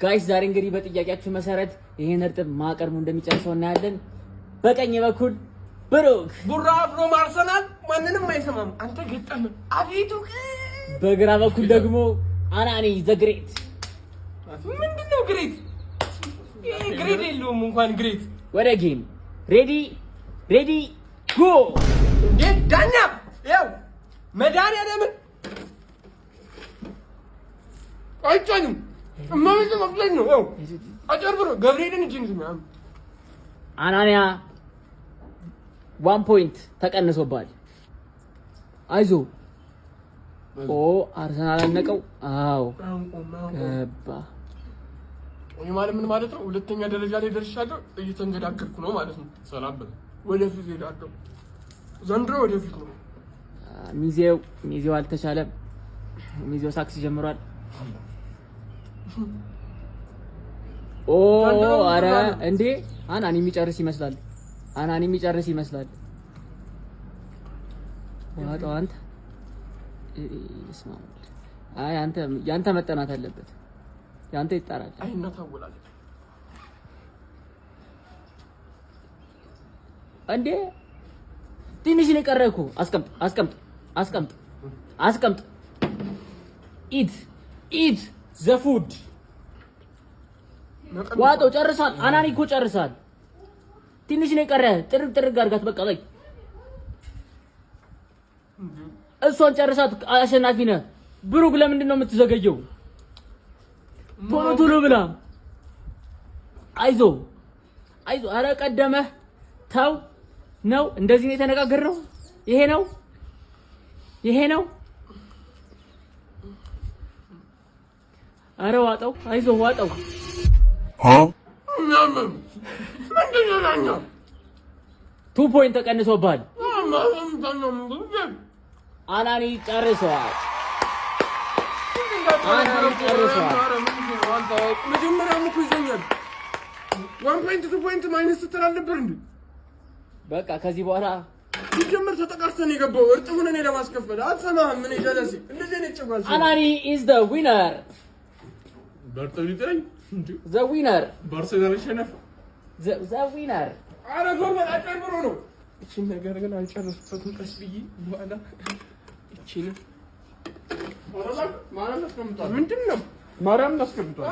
ጋይስ ዛሬ እንግዲህ በጥያቄያችሁ መሰረት ይሄን እርጥብ ማቀርሙ እንደሚጨርሰው እናያለን። በቀኝ በኩል ብሩክ ቡራ ፍሮም አርሰናል ማንንም አይሰማም። አንተ ገጠም አቤቱ። በግራ በኩል ደግሞ አናኒ ዘ ግሬት። ምንድነው ግሬት? ግሬት የለውም እንኳን ግሬት። ወደ ጌም ሬዲ ጎ። እንዴ ዳኛ ያው መድኃኒዓለም አይቻልም። እማይዘ መፍለኝ ነው። ያው አጨርብሮ ገብርኤልን እጅ ነው። አናንያ 1 ፖይንት ተቀንሶባል። አይዞ ኦ አርሰናል አነቀው። አዎ ገባ። ወይ ማለት ምን ማለት ነው? ሁለተኛ ደረጃ ላይ ደርሻለሁ። እየተንገዳገርኩ ነው ማለት ነው። ሰላም በል። ወደፊት ሄዳለሁ። ዘንድሮ ወደፊት ነው። ሚዜው አልተቻለም። ሚዜው ሳክስ ጀምሯል። ኦ አረ እንዴ አናኒ የሚጨርስ ይመስላል። ዋጣው አንተ እስማው። አይ ያንተ መጠናት አለበት። ያንተ ይጣራል። አይ እና ታውላል እንዴ ትንሽ ነው የቀረኩ። አስቀምጥ። ኢት ዘ ፉድ። ዋጣው ጨርሷል። አናኒ እኮ ጨርሷል። ትንሽ ነው የቀረ። ጥርግ አድርጋት በቃ በይ። እሷን ጨርሳት። አሸናፊ ነህ። ብሩክ ለምንድን ነው የምትዘገየው? ቶሎ ብላ። አይዞ። አረ ቀደመህ። ተው ነው እንደዚህ ነው የተነጋገርነው። ይሄ ነው። አረ ዋጣው። አይዞ ዋጣው። ምንድነው? 2 ፖይንት ተቀንሶባል። አናኒ ጨርሷል። መጀመሪያም እኮ ይዘኛል። 1 ፖይንት 2 ፖይንት ማይነስ ስትል ነበር እንዴ? በቃ ከዚህ በኋላ ሲጀመር ተጠቃርተን የገባው እርጥቡን እኔ ለማስከፈል አልሰማህም። ምን ይደለሲ እንደዚህ ነው ጨጓል። አናኒ is the winner። በርተው ይጠኝ the winner ባርሴሎና ሸነፈ። the winner። አረ ጎርበል አጨርብሮ ነው። እቺን ነገር ግን አልጨረስኩትም። ቀስ ብዬ በኋላ እቺን ማራም አስቀምጧል። ምንድነው ማራም አስቀምጧል።